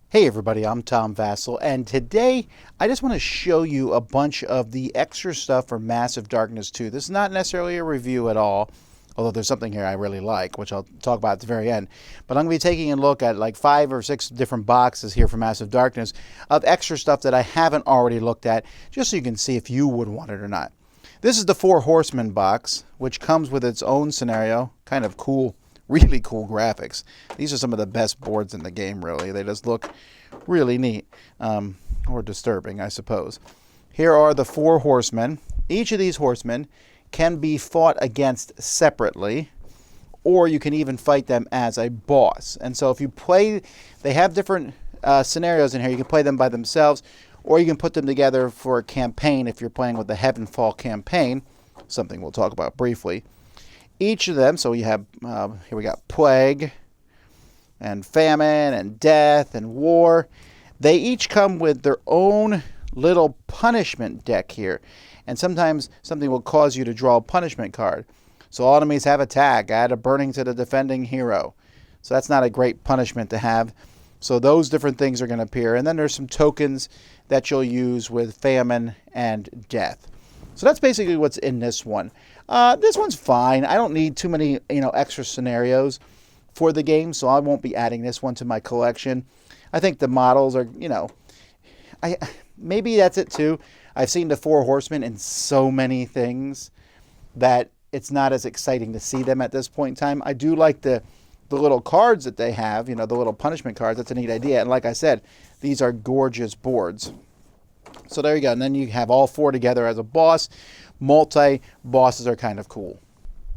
Hey everybody, I'm Tom Vasel, and today I just want to show you a bunch of the extra stuff for Massive Darkness 2. This is not necessarily a review at all, although there's something here I really like, which I'll talk about at the very end. But I'm going to be taking a look at like 5 or 6 different boxes here for Massive Darkness of extra stuff that I haven't already looked at, just so you can see if you would want it or not. This is the 4 Horsemen box, which comes with its own scenario, kind of cool. Really cool graphics. These are some of the best boards in the game, really. They just look really neat, or disturbing, I suppose. Here are the 4 horsemen. Each of these horsemen can be fought against separately, or you can even fight them as a boss. And so if you play, they have different scenarios in here. You can play them by themselves, or you can put them together for a campaign if you're playing with the Heavenfall campaign, something we'll talk about briefly. Each of them, so you have, here we got plague, and famine, and death, and war. They each come with their own little punishment deck here. And sometimes something will cause you to draw a punishment card. So all enemies have attack, add a burning to the defending hero. So that's not a great punishment to have. So those different things are going to appear. And then there's some tokens that you'll use with famine and death. So that's basically what's in this one. This one's fine. I don't need too many, extra scenarios for the game, so I won't be adding this one to my collection. I think the models are, maybe that's it too. I've seen the 4 Horsemen in so many things that it's not as exciting to see them at this point in time. I do like the little cards that they have, the little punishment cards. That's a neat idea. And like I said, these are gorgeous boards. So there you go. And then you have all 4 together as a boss. Multi-bosses are kind of cool.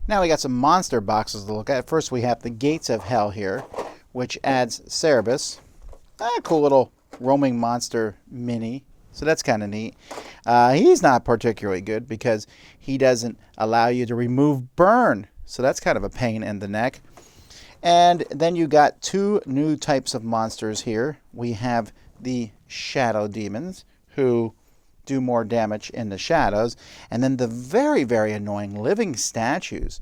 Now we got some monster boxes to look at. First we have the Gates of Hell here, which adds Cerberus. A cool little roaming monster mini. So that's kind of neat. He's not particularly good because he doesn't allow you to remove burn. So that's kind of a pain in the neck. And then you got 2 new types of monsters here. We have the Shadow Demons, who do more damage in the shadows, and then the very, very annoying living statues,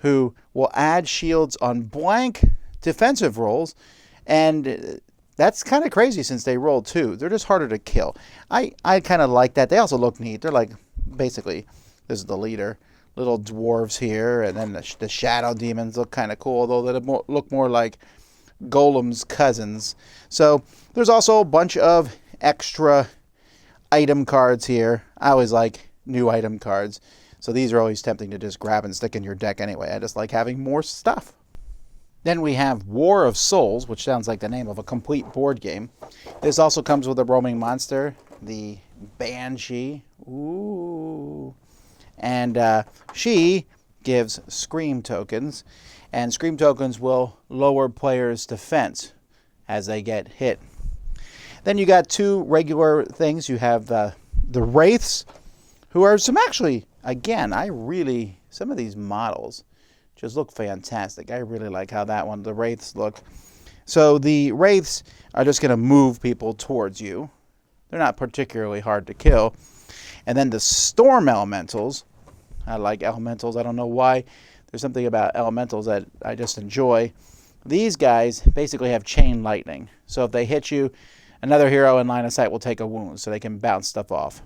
who will add shields on blank defensive rolls, and that's kind of crazy since they roll 2. They're just harder to kill. I kind of like that. They also look neat. They're like, basically, this is the leader. Little dwarves here, and then the shadow demons look kind of cool, although they look more like Golem's cousins. So there's also a bunch of extra item cards here. I always like new item cards, so these are always tempting to just grab and stick in your deck anyway. I just like having more stuff. Then we have War of Souls, which sounds like the name of a complete board game. This also comes with a roaming monster, the Banshee. Ooh. And she gives Scream tokens, and Scream tokens will lower players' defense as they get hit. Then you got 2 regular things. You have the Wraiths, who are some actually, again, some of these models just look fantastic. I really like how the Wraiths look. So the Wraiths are just going to move people towards you. They're not particularly hard to kill. And then the Storm Elementals. I like Elementals. I don't know why. There's something about Elementals that I just enjoy. These guys basically have chain lightning. So if they hit you, another hero in line of sight will take a wound, so they can bounce stuff off.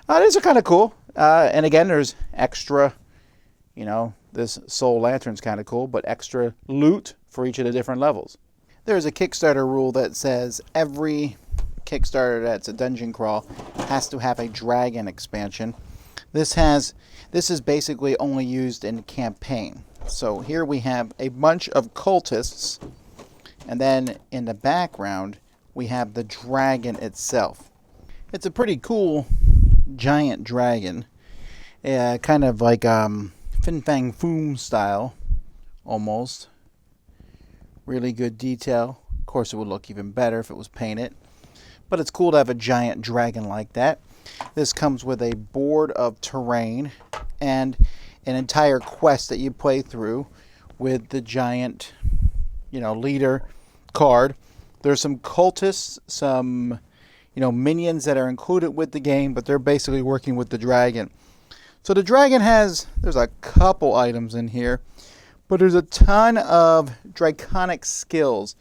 These are kind of cool. And again, there's extra, this Soul Lantern's kind of cool, but extra loot for each of the different levels. There's a Kickstarter rule that says every Kickstarter that's a dungeon crawl has to have a dragon expansion. This is basically only used in campaign. So here we have a bunch of cultists, and then in the background we have the dragon itself. It's a pretty cool giant dragon, kind of like Fin Fang Foom style, almost. Really good detail. Of course, it would look even better if it was painted, but it's cool to have a giant dragon like that. This comes with a board of terrain and an entire quest that you play through with the giant, leader card. There's some cultists, some, minions that are included with the game, but they're basically working with the dragon. So the dragon there's a couple items in here, but there's a ton of draconic skills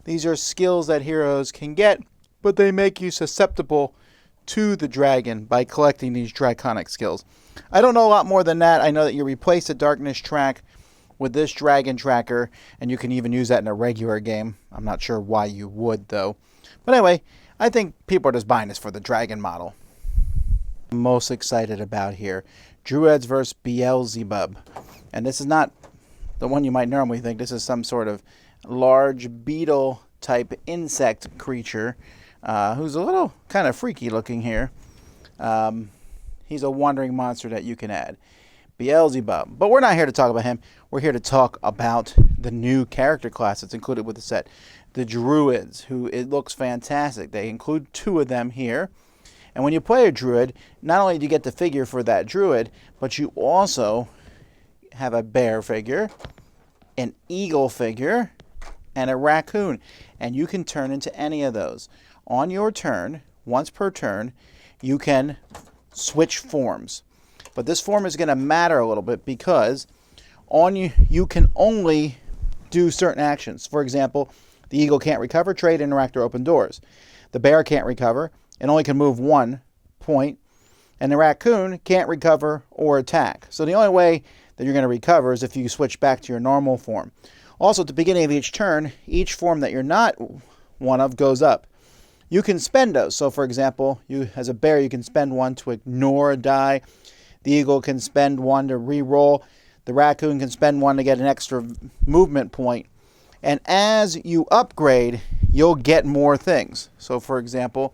These are skills that heroes can get, but they make you susceptible to the dragon by collecting these draconic skills. I don't know a lot more than that. I know that you replace the darkness track with this dragon tracker, and you can even use that in a regular game. I'm not sure why you would, though. But anyway, I think people are just buying this for the dragon model. I'm most excited about here, Druids versus Beelzebub. And this is not the one you might normally think. This is some sort of large beetle type insect creature who's a little kind of freaky looking here. He's a wandering monster that you can add. Beelzebub. But we're not here to talk about him. We're here to talk about the new character class that's included with the set. The Druids, who it looks fantastic. They include 2 of them here. And when you play a Druid, not only do you get the figure for that Druid, but you also have a bear figure, an eagle figure, and a raccoon. And you can turn into any of those. On your turn, once per turn, you can switch forms. But this form is going to matter a little bit because on you can only do certain actions. For example, the eagle can't recover, trade, interact, or open doors. The bear can't recover and only can move 1 point. And the raccoon can't recover or attack. So the only way that you're going to recover is if you switch back to your normal form. Also, at the beginning of each turn, each form that you're not one of goes up. You can spend those. So, for example, you as a bear, you can spend 1 to ignore a die. The eagle can spend 1 to re-roll. The raccoon can spend 1 to get an extra movement point. And as you upgrade, you'll get more things. So, for example,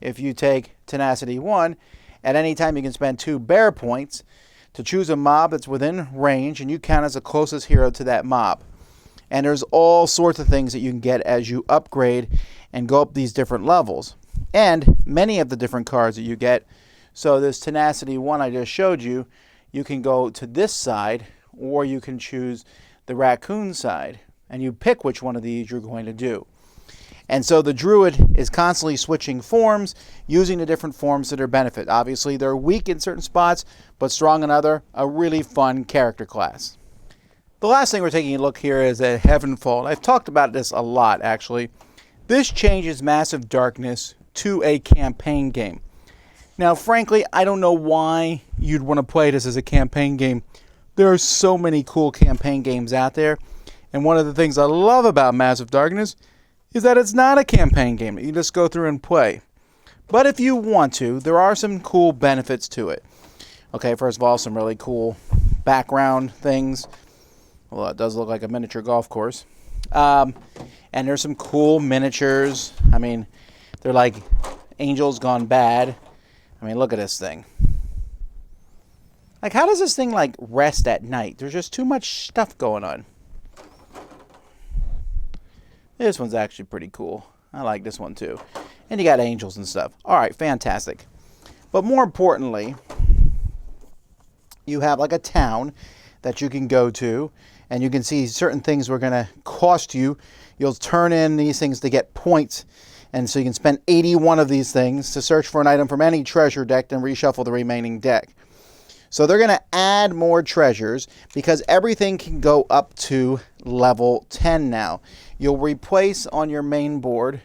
if you take Tenacity 1, at any time you can spend 2 bear points to choose a mob that's within range, and you count as the closest hero to that mob. And there's all sorts of things that you can get as you upgrade and go up these different levels. And many of the different cards that you get. So this Tenacity 1 I just showed you, you can go to this side, or you can choose the raccoon side. And you pick which one of these you're going to do. And so the Druid is constantly switching forms, using the different forms to their benefit. Obviously, they're weak in certain spots, but strong in other. A really fun character class. The last thing we're taking a look here is at Heavenfall. I've talked about this a lot, actually. This changes Massive Darkness to a campaign game. Now, frankly, I don't know why you'd want to play this as a campaign game. There are so many cool campaign games out there. And one of the things I love about Massive Darkness is that it's not a campaign game that you just go through and play. But if you want to, there are some cool benefits to it. Okay, first of all, some really cool background things. Well, it does look like a miniature golf course. And there's some cool miniatures. I mean, they're like angels gone bad. I mean, look at this thing. Like, how does this thing, like, rest at night? There's just too much stuff going on. This one's actually pretty cool. I like this one, too. And you got angels and stuff. All right, fantastic. But more importantly, you have, like, a town that you can go to, and you can see certain things were going to cost you. You'll turn in these things to get points, and so you can spend 81 of these things to search for an item from any treasure deck and reshuffle the remaining deck. So they're going to add more treasures because everything can go up to level 10 now. You'll replace on your main board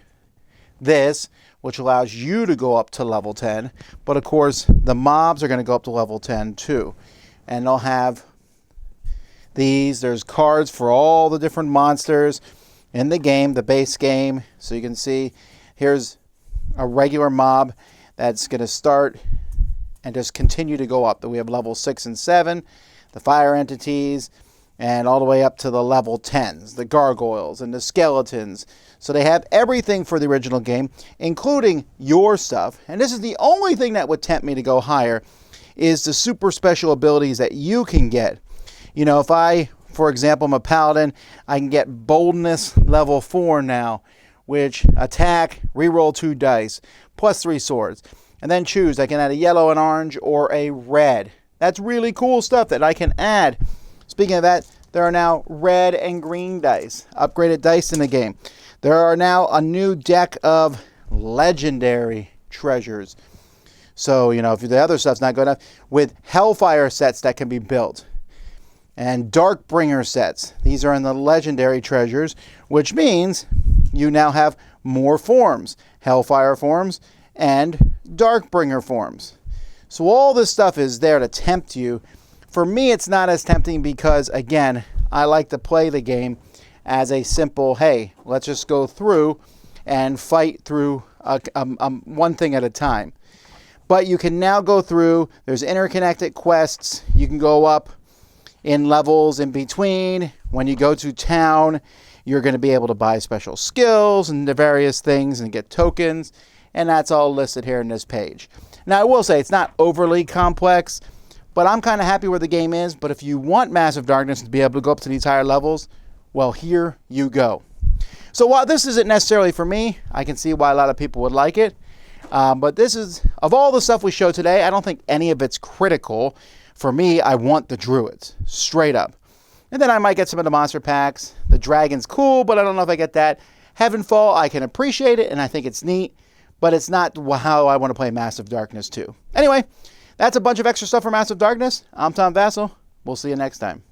this, which allows you to go up to level 10. But of course, the mobs are going to go up to level 10 too. And they'll have these. There's cards for all the different monsters in the game, the base game. So you can see here's a regular mob that's going to start and just continue to go up. We have level 6 and 7, the fire entities, and all the way up to the level 10s, the gargoyles and the skeletons. So they have everything for the original game, including your stuff. And this is the only thing that would tempt me to go higher, is the super special abilities that you can get. You know, if I, for example, am a paladin, I can get boldness level 4 now, which attack, reroll 2 dice, plus 3 swords. And then choose, I can add a yellow, an orange, or a red. That's really cool stuff that I can add. Speaking of that, there are now red and green dice, upgraded dice in the game. There are now a new deck of legendary treasures. So, you know, if the other stuff's not good enough, with Hellfire sets that can be built. And Darkbringer sets. These are in the legendary treasures, which means you now have more forms, Hellfire forms and Darkbringer forms. So all this stuff is there to tempt you. For me, it's not as tempting because, again, I like to play the game as a simple, hey, let's just go through and fight through one thing at a time. But you can now go through, there's interconnected quests, you can go up in levels in between. When you go to town, you're going to be able to buy special skills and the various things and get tokens, and that's all listed here in this page. Now, I will say it's not overly complex, but I'm kind of happy where the game is. But if you want Massive Darkness to be able to go up to these higher levels, well, here you go. So while this isn't necessarily for me, I can see why a lot of people would like it. But this is, of all the stuff we showed today, I don't think any of it's critical. For me, I want the Druids, straight up. And then I might get some of the monster packs. The Dragon's cool, but I don't know if I get that. Heavenfall, I can appreciate it, and I think it's neat. But it's not how I want to play Massive Darkness 2. Anyway, that's a bunch of extra stuff for Massive Darkness. I'm Tom Vasel. We'll see you next time.